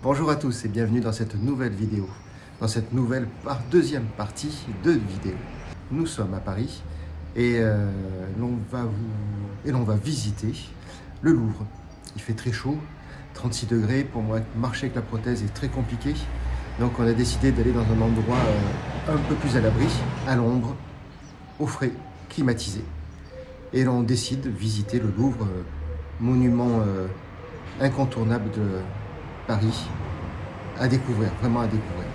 Bonjour à tous et bienvenue dans cette nouvelle vidéo, dans cette deuxième partie de vidéo. Nous sommes à Paris et l'on va visiter le Louvre. Il fait très chaud, 36 degrés, pour moi marcher avec la prothèse est très compliqué. Donc on a décidé d'aller dans un endroit un peu plus à l'abri, à l'ombre, au frais, climatisé. Et l'on décide de visiter le Louvre, monument incontournable de Paris, à découvrir, vraiment à découvrir.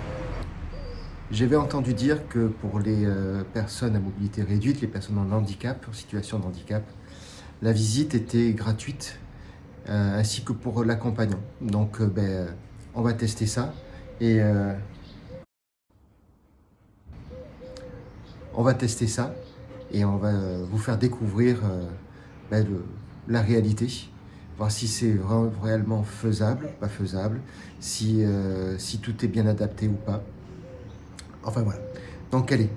J'avais entendu dire que pour les personnes à mobilité réduite, les personnes en handicap, en situation de handicap, la visite était gratuite, ainsi que pour l'accompagnant. Donc on va tester ça et on va vous faire découvrir la réalité. Voir si c'est réellement faisable, pas faisable, si tout est bien adapté ou pas. Enfin voilà. Donc allez,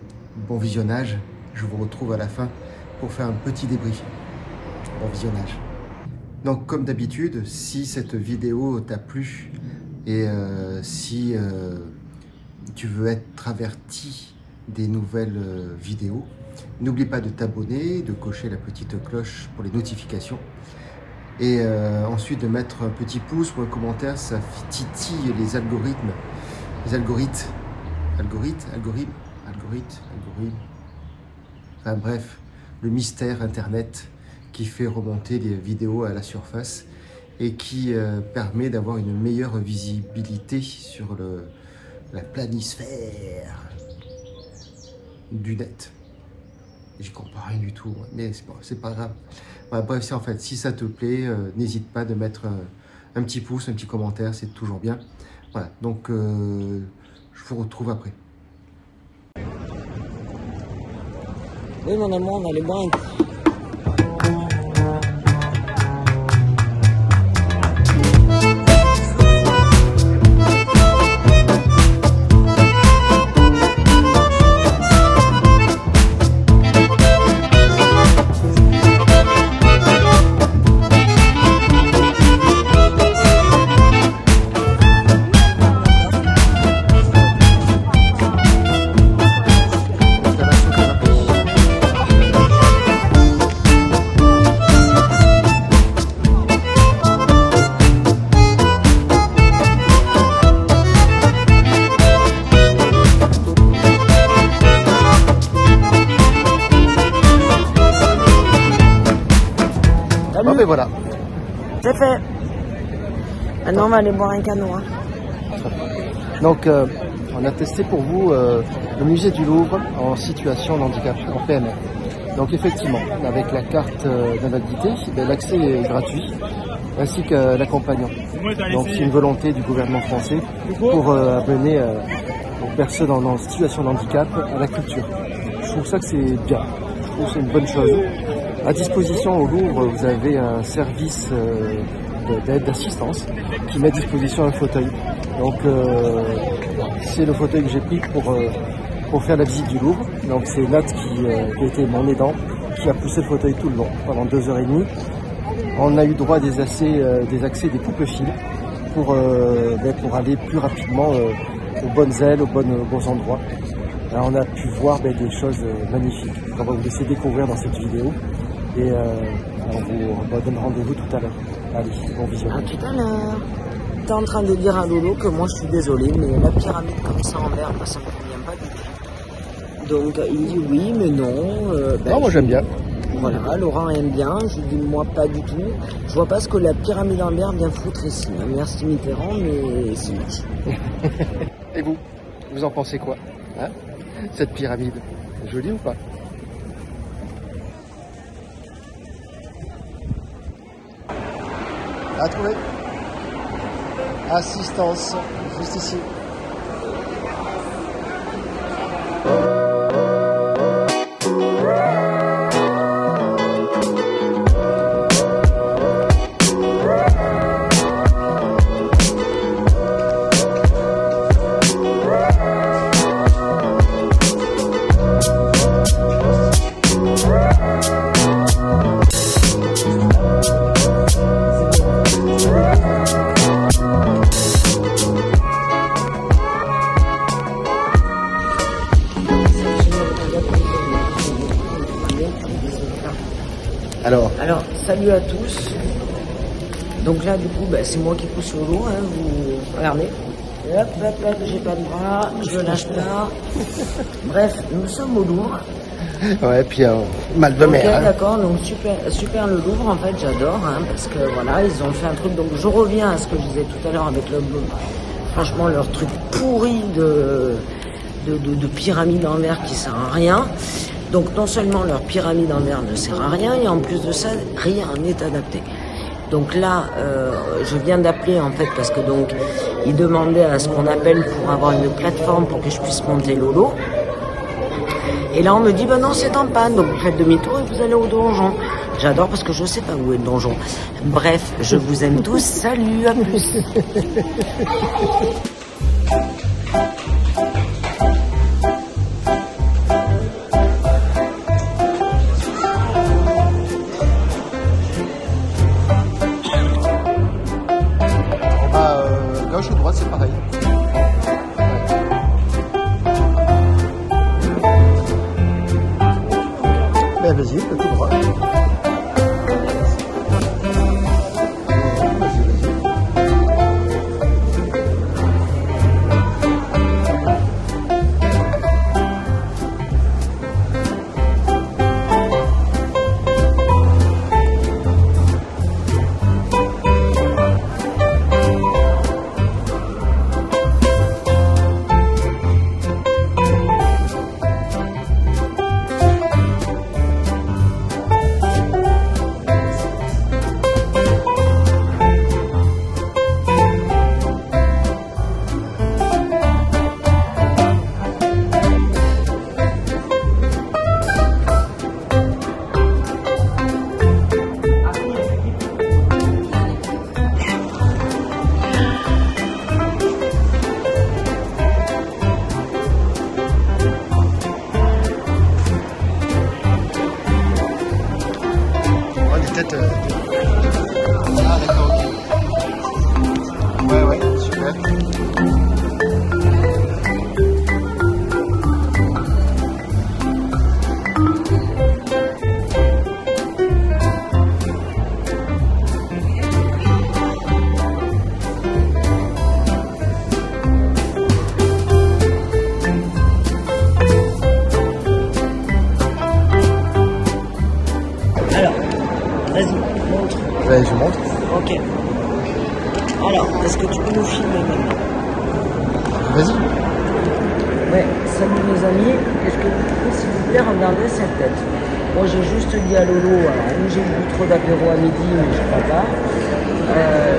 bon visionnage. Je vous retrouve à la fin pour faire un petit débriefing. Bon visionnage. Donc comme d'habitude, si cette vidéo t'a plu et si tu veux être averti des nouvelles vidéos, n'oublie pas de t'abonner, de cocher la petite cloche pour les notifications. Et ensuite de mettre un petit pouce ou un commentaire, ça titille les algorithmes. Enfin bref, le mystère internet qui fait remonter les vidéos à la surface et qui permet d'avoir une meilleure visibilité sur la planisphère du net. J'y comprends rien du tout, mais c'est pas grave. Voilà, bref, en fait, si ça te plaît, n'hésite pas de mettre un petit pouce, un petit commentaire, c'est toujours bien. Voilà, donc je vous retrouve après. Oui, mon amour, on allait boire un coup. Oh ben voilà. C'est fait. Maintenant on va aller boire un canot. Hein. Donc on a testé pour vous le musée du Louvre en situation de handicap, en PMR. Donc effectivement, avec la carte d'invalidité, l'accès est gratuit, ainsi que l'accompagnant. Donc c'est une volonté du gouvernement français pour amener aux personnes en situation de handicap à la culture. Je trouve ça que c'est bien, je trouve que c'est une bonne chose. À disposition au Louvre, vous avez un service d'aide, d'assistance qui met à disposition un fauteuil. Donc c'est le fauteuil que j'ai pris pour faire la visite du Louvre. Donc c'est Nat qui a été mon aidant, qui a poussé le fauteuil tout le long pendant 2h30. On a eu droit à des accès des coupes-fils pour aller plus rapidement aux bonnes ailes, aux bons endroits. Alors, on a pu voir des choses magnifiques qu'on va vous laisser découvrir dans cette vidéo. Et on vous donne rendez-vous tout à l'heure. Allez, bon visionnage. À tout à l'heure. T'es en train de dire à Lolo que moi je suis désolé, mais la pyramide comme ça en verre, ça me convient pas du tout. Donc il dit oui, mais non. Non, moi j'aime bien. Voilà, Laurent aime bien, je dis moi pas du tout. Je vois pas ce que la pyramide en verre vient foutre ici. Merci Mitterrand, mais c'est moche. Et vous en pensez quoi, hein, cette pyramide, jolie ou pas? À trouver. Assistance, juste ici. Alors, salut à tous. Donc là, du coup, c'est moi qui pousse le lot. Hein, vous regardez. Hop, j'ai pas de bras, je lâche pas. Bref, nous sommes au Louvre. ouais, puis mal de mer. Ok, d'accord, donc super le Louvre, en fait, j'adore, hein, parce que voilà, ils ont fait un truc. Donc je reviens à ce que je disais tout à l'heure avec le Louvre. Franchement, leur truc pourri de pyramide en verre qui sert à rien. Donc non seulement leur pyramide en verre ne sert à rien, et en plus de ça, rien n'est adapté. Donc là, je viens d'appeler en fait parce que donc ils demandaient à ce qu'on appelle pour avoir une plateforme pour que je puisse monter Lolo. Et là on me dit non c'est en panne, donc vous faites demi-tour et vous allez au donjon. J'adore parce que je sais pas où est le donjon. Bref, je vous aime tous, salut, à plus. Gauche ou droite, c'est pareil. Ben vas-y, tout droit. Peut-être. Ah d'accord, ok. Ouais, super. Vas-y, montre. Ouais, je montre. Ok. Alors, est-ce que tu peux nous filmer maintenant? Vas-y. Ouais, salut les amis. Est-ce que vous pouvez, s'il vous plaît, regarder cette tête? Moi, j'ai juste dit à Lolo, alors, j'ai bu trop d'apéro à midi, mais je crois pas.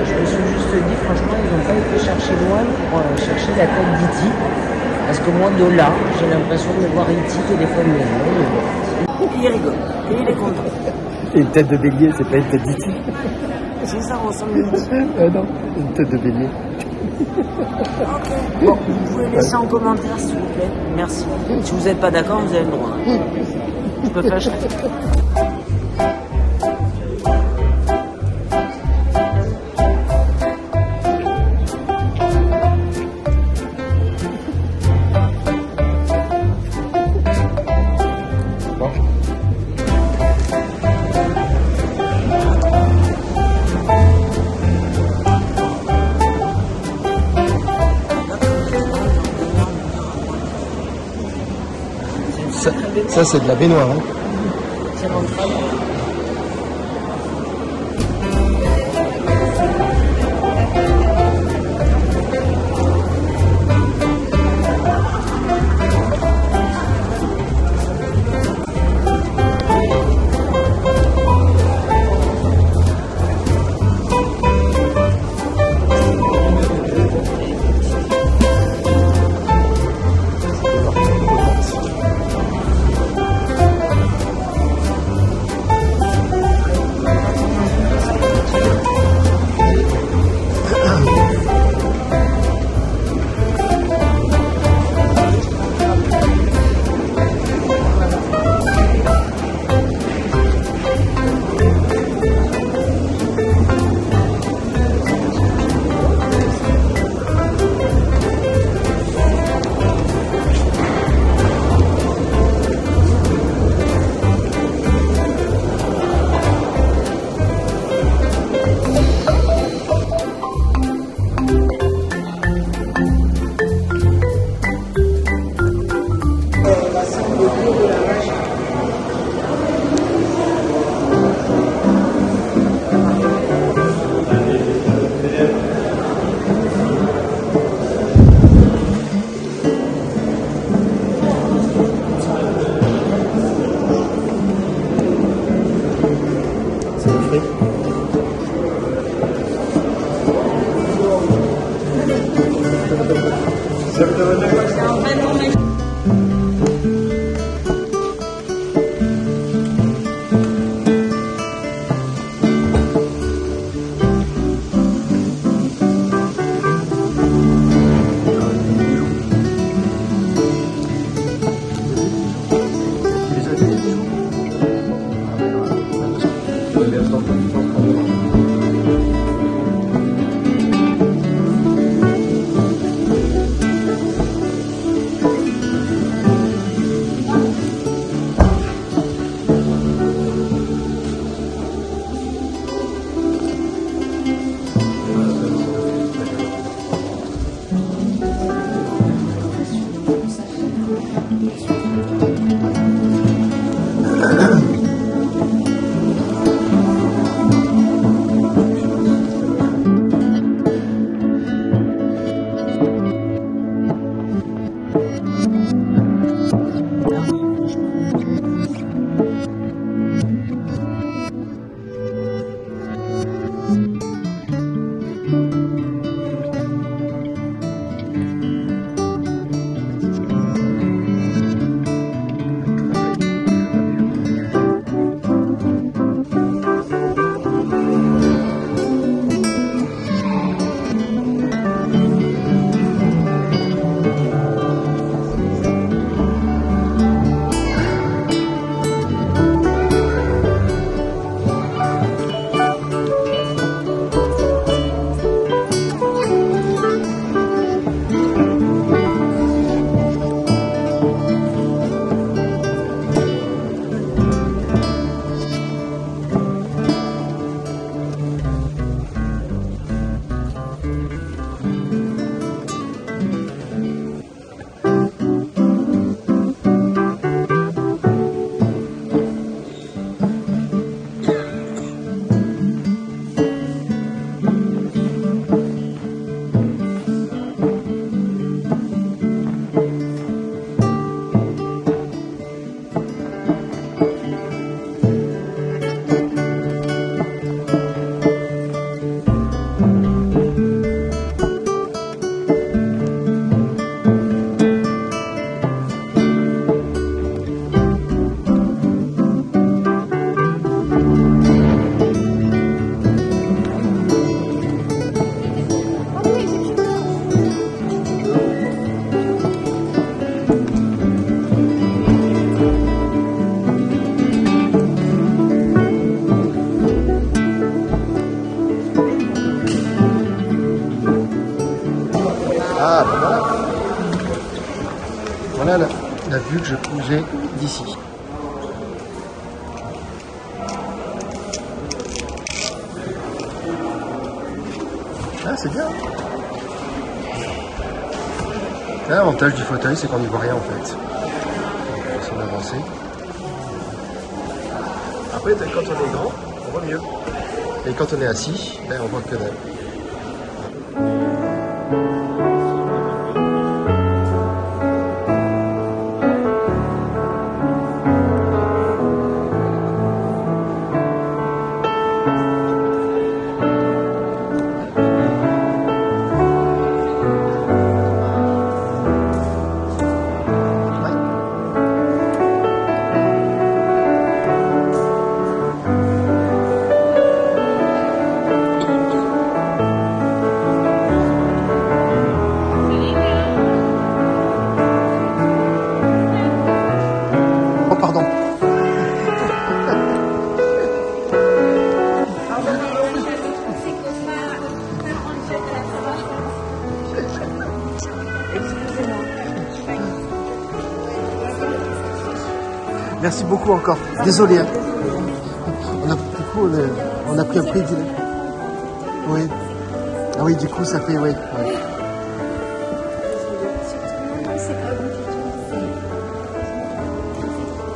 Je me suis juste dit, franchement, ils n'ont pas été chercher loin pour chercher la tête d'E.T. Parce que moi, de là, j'ai l'impression de voir E.T. téléphoner. Il rigole. Et il est content. Et une tête de bélier, c'est pas une tête d'E.T. Si ça ressemble à E.T. Non, une tête de bélier. Ok. Bon, vous pouvez laisser en commentaire s'il vous plaît. Merci. Si vous n'êtes pas d'accord, vous avez le droit. Je peux fâcher. Ça c'est de la baignoire. Hein. C'est rentrable. Ah, ben voilà. Voilà la vue que j'ai d'ici. Ah, c'est bien. L'avantage du fauteuil, c'est qu'on n'y voit rien en fait. On va s'en avancer. Après, quand on est grand, on voit mieux. Et quand on est assis, ben, on voit que dalle. Merci beaucoup encore. Désolé. Hein. On a pris un prix. Oui. Ah oui, du coup, ça fait... Oui. Oui.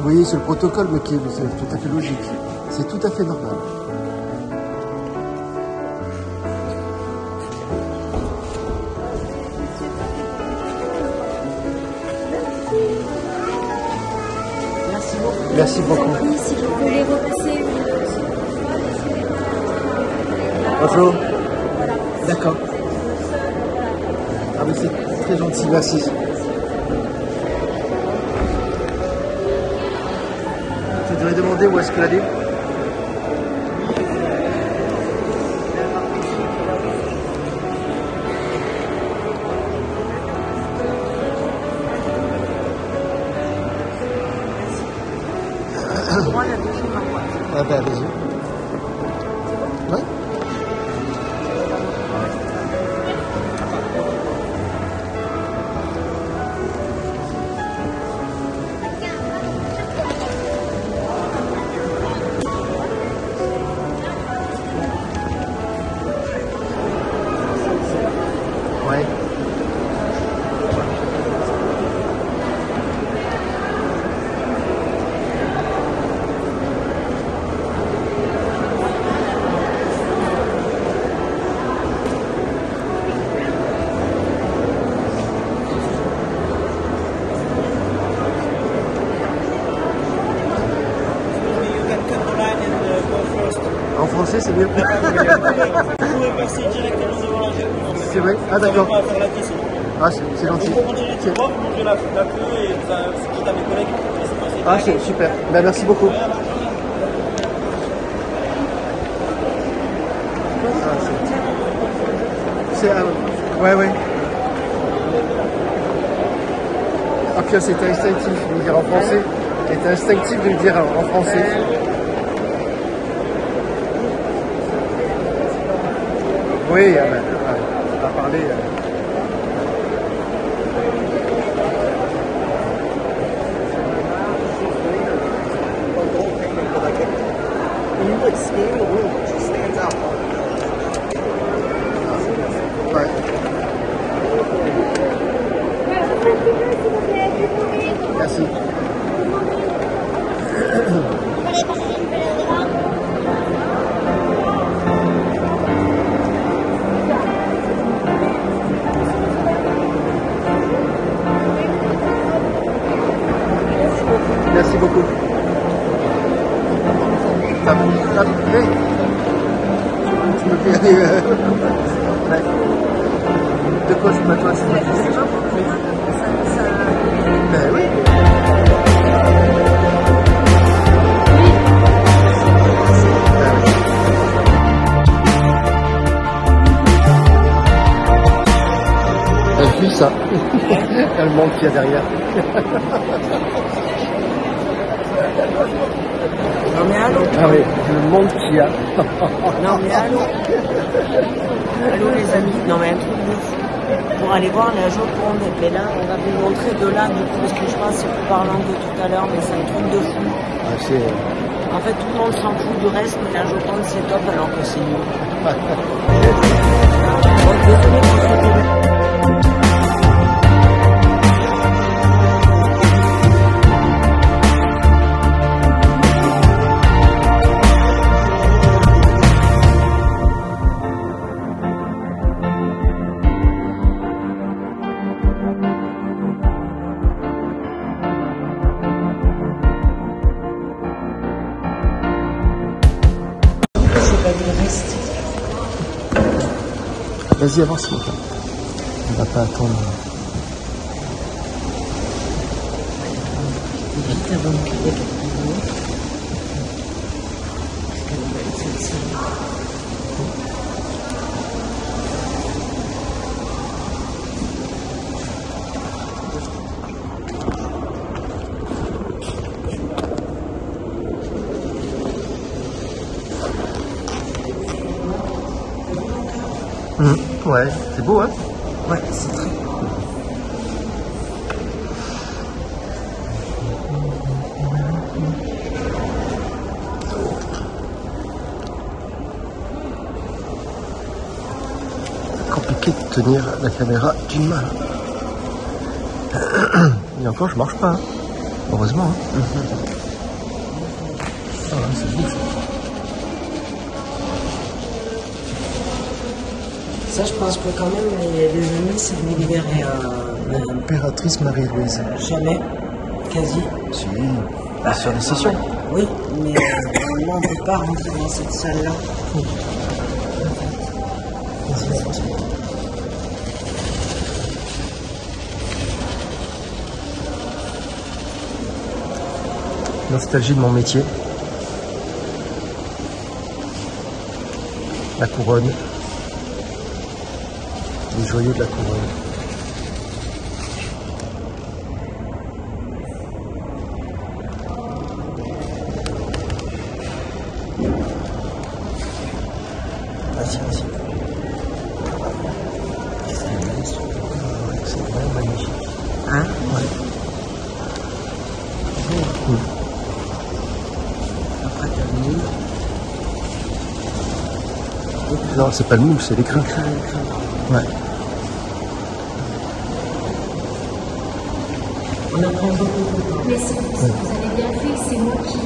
Oui, c'est le protocole, mais c'est tout à fait logique. C'est tout à fait normal. Merci beaucoup. Si vous voulez repasser. Bonjour. D'accord. Ah oui, c'est très gentil, merci. Tu devrais demander où est-ce qu'elle a dit. Ah ben allez-y. Ouais. Ouais. En français, c'est mieux. Vous pouvez passer directement devant la queue. C'est vrai? Ah d'accord. On va faire la caisse. Ah, c'est gentil. Vous continuez de voir, vous mangez la queue et vous dites à mes collègues. Ah, c'est super. Ben, merci beaucoup. C'est... ouais, ouais. Ah, puis c'était instinctif de le dire en français. C'était instinctif de le dire en français. Oui, on va parler. Ouais. Merci. Merci beaucoup. Hey. Tu me fais aller. Ouais. De quoi c'est pas toi, c'est pas toi. Ben oui. Elle fuit ça. Elle montre qu'il y a derrière. Non mais allô. Ah oui, le monde qu'il y a. Non mais allô. Allô les amis. Non mais un truc de fou. Pour aller voir la Joconde. Mais là, on va vous montrer de là, du coup, parce que je pense que c'est plus parlant que tout à l'heure, mais c'est un truc de fou. Ah, En fait, tout le monde s'en fout du reste, mais la Joconde c'est top alors que c'est nul. Bon, désolé pour ce que... Vas-y, avance, on va pas attendre. Vite avant de quitter quelques minutes. Parce qu'elle est belle cette salle. Ouais, c'est beau, hein? Ouais, c'est très beau. Compliqué de tenir la caméra d'une main. Et encore, je marche pas, hein. Heureusement. Hein. Ah, c'est beau, ça. Ça, je pense que quand même, les amis, c'est venu libérer Impératrice Marie-Louise. Jamais, quasi. Si, sur des sessions. Oui, mais normalement, on ne peut pas rentrer dans cette salle-là. Nostalgie de mon métier. La couronne. Les joyaux de la couronne. Vas-y, vas-y. C'est vraiment magnifique. Hein? Ouais. Cool. Après, t'as le moule. Non, c'est pas le moule, c'est l'écrin. L'écrin. Ouais. On apprend beaucoup. Mais si vous avez bien fait, c'est moi qui...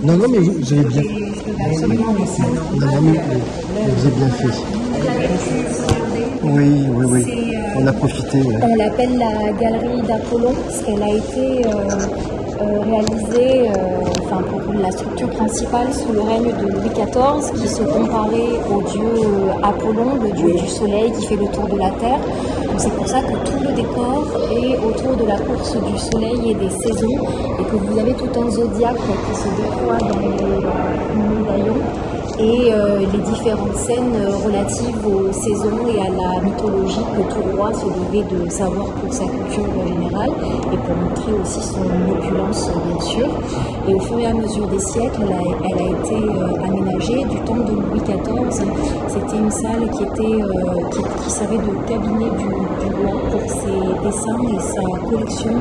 Non, non, mais vous avez bien. Je devais absolument laisser. Non, non, mais vous avez bien fait. Oui, oui, oui. On a profité. Ouais. On l'appelle la galerie d'Apollon parce qu'elle a été réalisée pour la structure principale sous le règne de Louis XIV qui se comparait au dieu Apollon, le dieu du soleil qui fait le tour de la terre. Donc c'est pour ça que tout le décor est autour de la course du soleil et des saisons et que vous avez tout un zodiaque qui se déploie dans les médaillons. Et les différentes scènes relatives aux saisons et à la mythologie que tout roi se devait de savoir pour sa culture générale et pour montrer aussi son opulence bien sûr. Et au fur et à mesure des siècles, elle a été aménagée. Du temps de Louis XIV, c'était une salle qui servait de cabinet du roi pour ses dessins et sa collection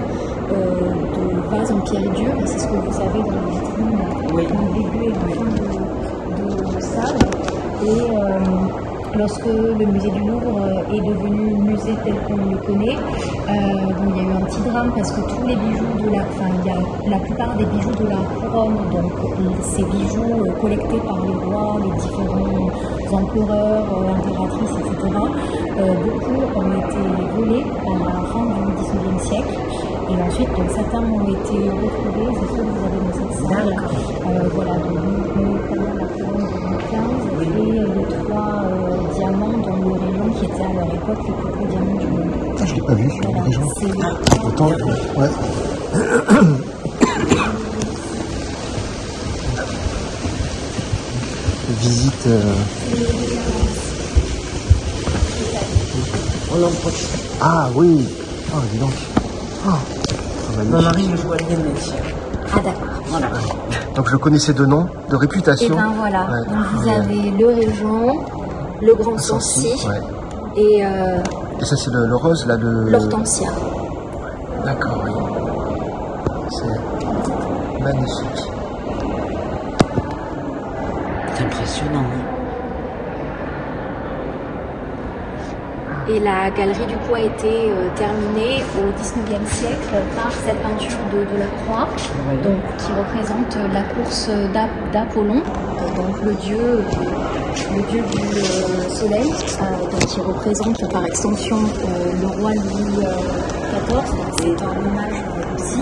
de vases en pierre dure. C'est ce que vous avez dans la vitrine, dans le début et la fin de salle. Et lorsque le musée du Louvre est devenu musée tel qu'on le connaît, il y a eu un petit drame parce que tous les bijoux la plupart des bijoux de la couronne, donc ces bijoux collectés par les rois, les différents empereurs, impératrices, etc., beaucoup ont été volés à la fin du XIXe siècle. Et ensuite, donc, certains ont été retrouvés, c'est ceux que vous avez dans cette salle. Voilà, donc notamment la couronne de 2015 et les 3 diamants dans le rayon qui étaient à leur époque les plus gros diamants du monde. Ah, je l'ai pas vu, Voilà, les gens. c'est Autant, ouais. Visite. On en profite. Ah oui. Ah, dis donc. Ah, Mon mari le joue à l'Indonésie. Ah d'accord. Voilà. donc je connaissais deux noms de Et réputation. ben voilà, Ouais. donc vous avez le régent, le grand Sancy Ouais. et Et ça c'est le rose là, l'hortensia. D'accord, oui. C'est magnifique. C'est impressionnant. Hein. Et la galerie du coup a été terminée au XIXe siècle par cette peinture de Delacroix, donc, qui représente la course d'Apollon, donc le dieu du soleil, donc qui représente par extension le roi Louis XIV, donc c'est un hommage aussi,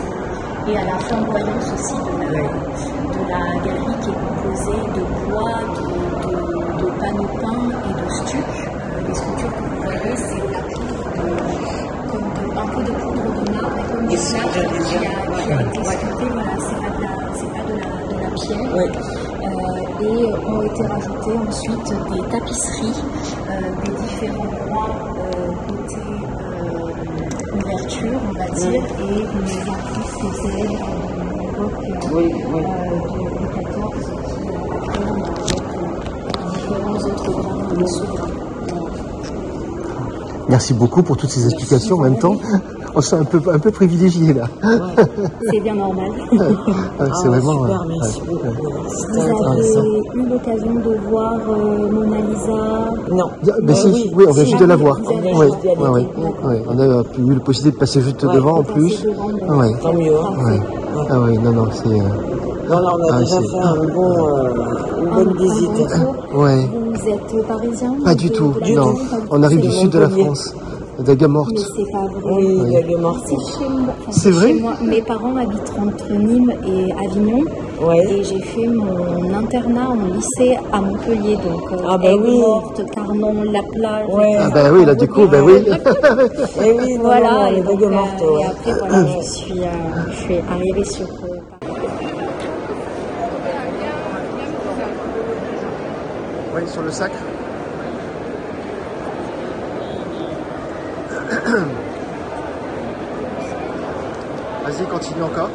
et à la flamboyance aussi de la galerie qui est composée de bois, de panneaux peints et de stucs. Les sculptures que vous voyez, c'est la poudre, un peu de poudre de marbre et comme du plâtre qui a été sculpté. Voilà, c'est pas de la pierre. Ouais. Et ont été rajoutées ensuite des tapisseries des différents rois côté ouverture, on va dire, et les artistes célèbres de l'époque de Louis XIV qui apprennent avec différents autres grands souverains. Merci beaucoup pour toutes ces explications en même temps. On se sent un peu privilégié là. Ouais. C'est bien normal. C'est vraiment. Super, merci beaucoup. Vous avez eu l'occasion de voir Mona Lisa? Non. Mais si, oui, on vient juste de la voir. Vous avez Oui, juste ouais, ouais, ouais. On a eu la possibilité de passer juste devant en plus. Ah ouais. Tant mieux. Hein. Ouais. Ah oui, non, c'est. Non, là, on a déjà fait une bonne visite. Ouais. Vous êtes parisien? Pas du tout, non. On arrive du sud de la France, d'Aigues-Mortes. Mais c'est pas vrai. Oui, Aigues-Mortes. C'est chez moi. Enfin, C'est vrai? Chez moi. Mes parents habitent entre Nîmes et Avignon. Ouais. Et j'ai fait mon internat en lycée à Montpellier. Donc, Aigues-Mortes, Carnon, La Plage. Ouais. Ah ben oui, là du coup, ben oui. Et oui, non, Voilà. non, Et, les donc, Aigues-Mortes. et après, voilà, je suis arrivée sur Paris. Oui, sur le sacre. Vas-y, continue encore.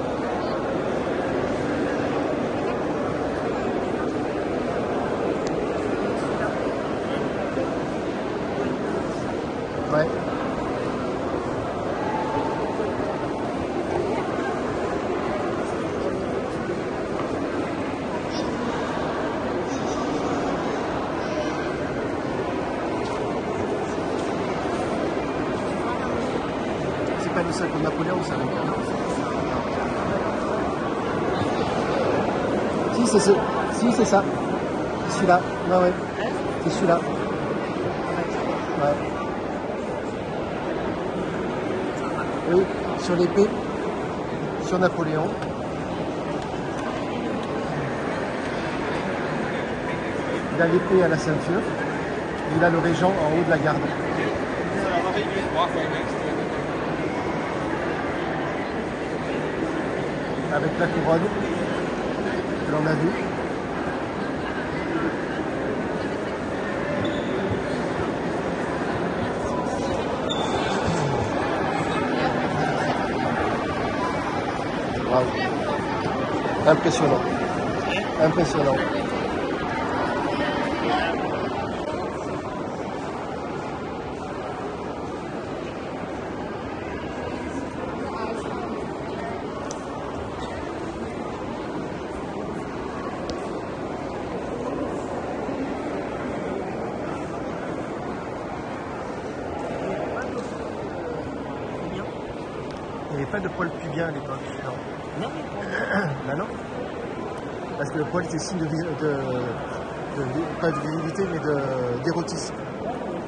Ouais. C'est pas du sacre de Napoléon, ça non? Si, c'est si, c'est ça. C'est celui-là. Ouais, ouais. C'est celui-là. Ouais. Oui, sur l'épée, sur Napoléon. Il a l'épée à la ceinture. Et il a le régent en haut de la garde. Avec la couronne que l'on a vue. Wow. Impressionnant. Impressionnant. Il n'y avait pas de poil pubien à l'époque, non. Non. Bah non. Parce que le poil c'est signe pas de virilité mais d'érotisme.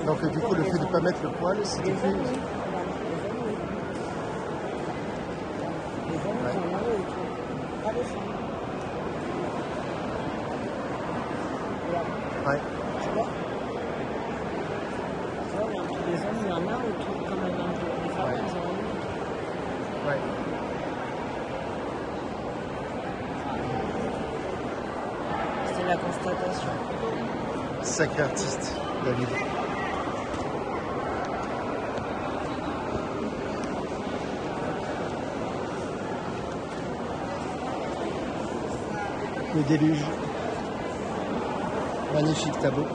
Donc du coup le fait de ne pas mettre le poil, c'était fait. Ouais. Les hommes, il y en a autour quand même un peu. Les femmes, Ouais. ils en ont. Ouais. C'est la constatation. Sacré artiste, David. Le déluge. Magnifique tableau.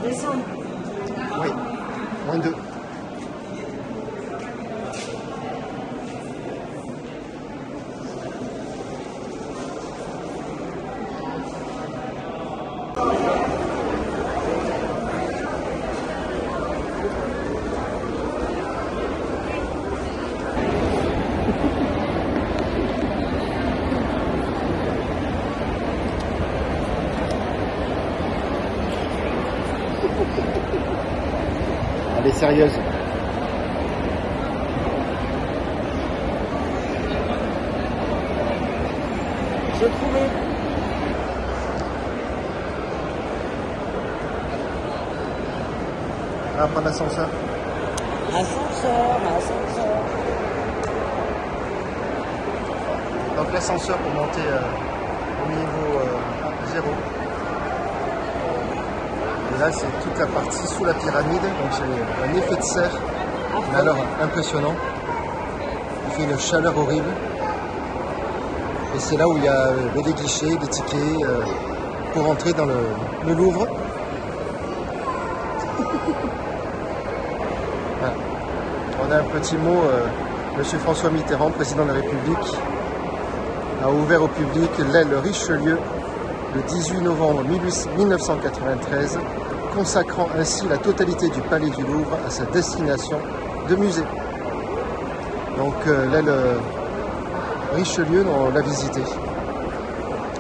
descendre. Oui, -2. Elle est sérieuse. J'ai trouvé. On va prendre l'ascenseur. Ascenseur. Donc l'ascenseur pour monter au niveau 0. Et là c'est toute la partie sous la pyramide, donc c'est un effet de serre, mais alors impressionnant. Il fait une chaleur horrible. Et c'est là où il y a des guichets, des tickets pour entrer dans le Louvre. Voilà. On a un petit mot, Monsieur François Mitterrand, président de la République, a ouvert au public l'aile Richelieu le 18 novembre 1993, consacrant ainsi la totalité du Palais du Louvre à sa destination de musée. Donc l'aile Richelieu, on l'a visité.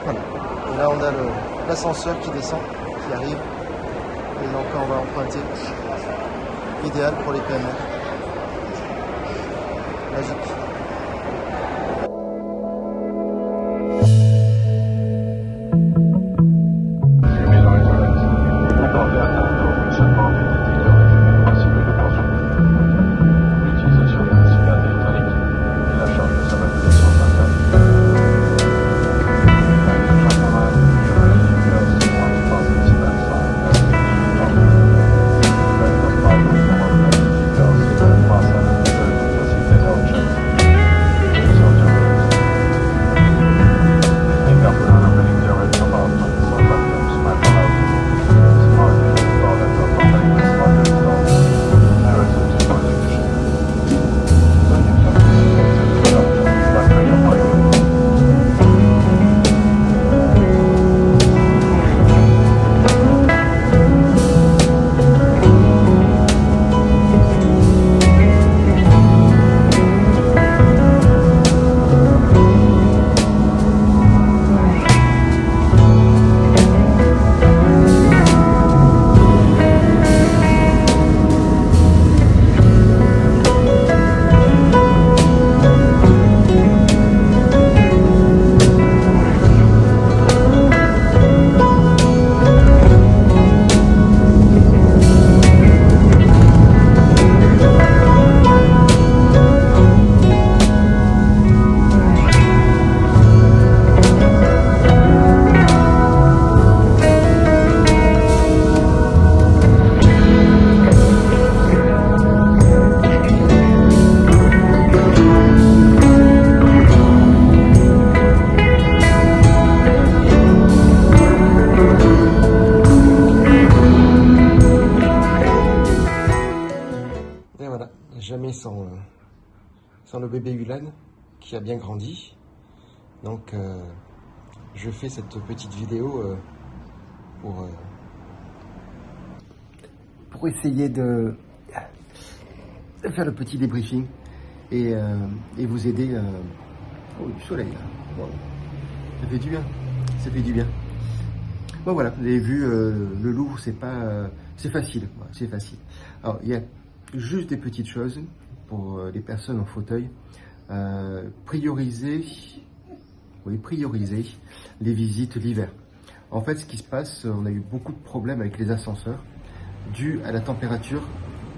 Voilà. Et là on a l'ascenseur qui descend, qui arrive, et donc on va emprunter. Idéal pour les PMR. Magique. Jamais sans le bébé Ulan qui a bien grandi. Donc je fais cette petite vidéo pour essayer de faire le petit débriefing et vous aider. Oh, du soleil là. Wow. Ça fait du bien. Ça fait du bien. Bon voilà, vous avez vu, le Louvre, c'est pas, c'est facile. C'est facile. Alors il y a juste des petites choses pour les personnes en fauteuil. Prioriser les visites l'hiver. En fait, ce qui se passe, on a eu beaucoup de problèmes avec les ascenseurs dû à la température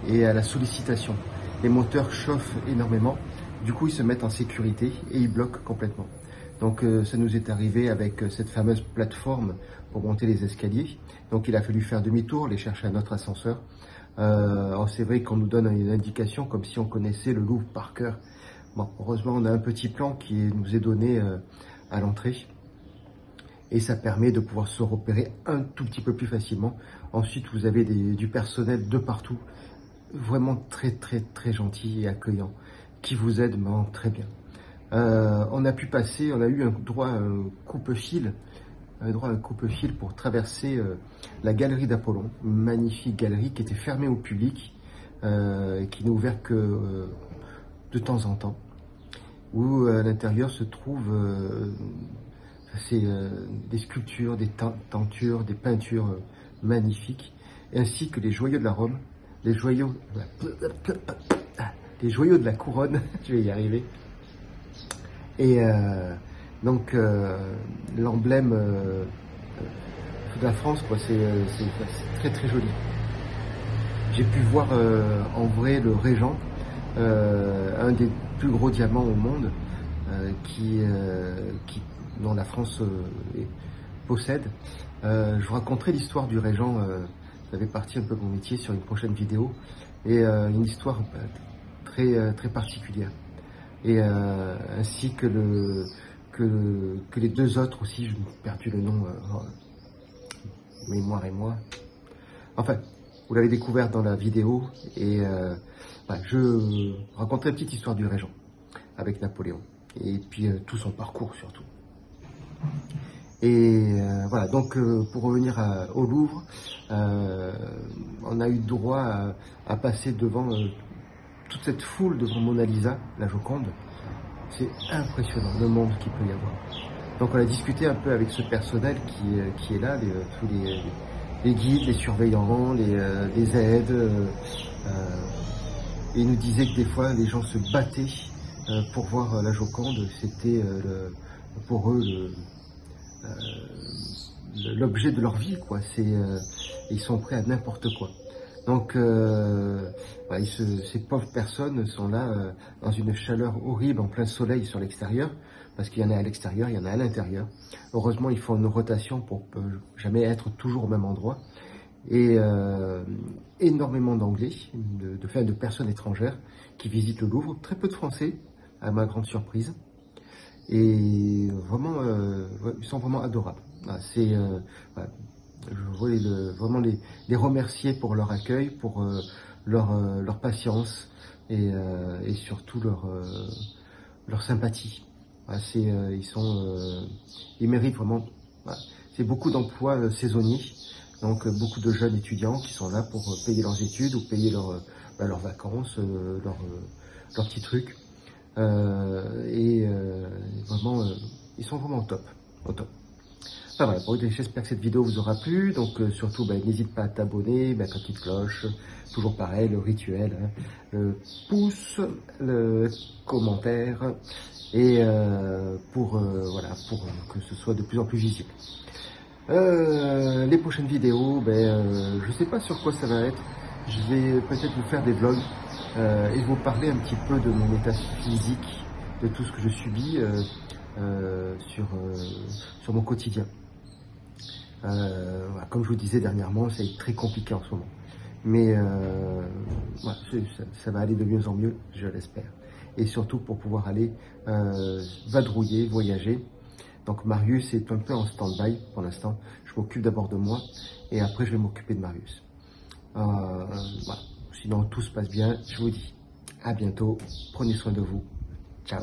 et à la sollicitation. Les moteurs chauffent énormément, du coup ils se mettent en sécurité et ils bloquent complètement. Donc ça nous est arrivé avec cette fameuse plateforme pour monter les escaliers. Donc il a fallu faire demi-tour, aller chercher un autre ascenseur. Alors c'est vrai qu'on nous donne une indication comme si on connaissait le Louvre par cœur. Bon, heureusement on a un petit plan qui nous est donné à l'entrée. et ça permet de pouvoir se repérer un tout petit peu plus facilement. Ensuite, vous avez du personnel de partout, vraiment très très très gentil et accueillant, qui vous aide très bien. On a eu un droit à un coupe-fil, pour traverser la galerie d'Apollon, une magnifique galerie qui était fermée au public, et qui n'est ouverte que de temps en temps, où à l'intérieur se trouvent des sculptures, des tentures, des peintures magnifiques, ainsi que les joyaux de la Rome, les joyaux de la couronne, je vais y arriver, et donc l'emblème de la France, quoi, c'est très très joli. J'ai pu voir en vrai le Régent, un des plus gros diamants au monde, dont la France possède. Je vous raconterai l'histoire du Régent, ça fait partie un peu de mon métier sur une prochaine vidéo, et une histoire très très particulière, et ainsi que les deux autres aussi, je me suis perdu le nom, mémoire et moi. Enfin, vous l'avez découvert dans la vidéo, et je raconterai une petite histoire du Régent avec Napoléon, et puis tout son parcours surtout. Et voilà, donc pour revenir au Louvre, on a eu droit à passer devant toute cette foule devant Mona Lisa, la Joconde. C'est impressionnant le monde qu'il peut y avoir. Donc on a discuté un peu avec ce personnel qui est là, tous les guides, les surveillants, les aides, et ils nous disaient que des fois les gens se battaient pour voir la Joconde. C'était pour eux l'objet de leur vie, quoi. Ils sont prêts à n'importe quoi. Donc ces pauvres personnes sont là dans une chaleur horrible, en plein soleil sur l'extérieur, parce qu'il y en a à l'extérieur, il y en a à l'intérieur. Heureusement, ils font une rotation pour jamais être toujours au même endroit. Et énormément d'Anglais, de personnes étrangères qui visitent le Louvre, très peu de Français, à ma grande surprise. Et vraiment, ils sont vraiment adorables. Je voulais vraiment les remercier pour leur accueil, pour leur patience, et surtout leur sympathie. Ils méritent vraiment. C'est beaucoup d'emplois saisonniers, donc beaucoup de jeunes étudiants qui sont là pour payer leurs études ou payer leurs vacances, leurs petits trucs. Vraiment, ils sont vraiment au top. Enfin, voilà, bon, j'espère que cette vidéo vous aura plu. Donc surtout, n'hésite pas à t'abonner, la petite cloche, toujours pareil, le rituel, hein, le pouce, le commentaire, et pour que ce soit de plus en plus visible. Les prochaines vidéos, je sais pas sur quoi ça va être. Je vais peut-être vous faire des vlogs et vous parler un petit peu de mon état physique, de tout ce que je subis sur mon quotidien. Comme je vous disais dernièrement, c'est très compliqué en ce moment. Mais ça va aller de mieux en mieux, je l'espère. Et surtout pour pouvoir aller vadrouiller, voyager. Donc Marius est un peu en stand-by pour l'instant. Je m'occupe d'abord de moi et après je vais m'occuper de Marius. Voilà. Sinon tout se passe bien, je vous dis à bientôt. Prenez soin de vous. Ciao.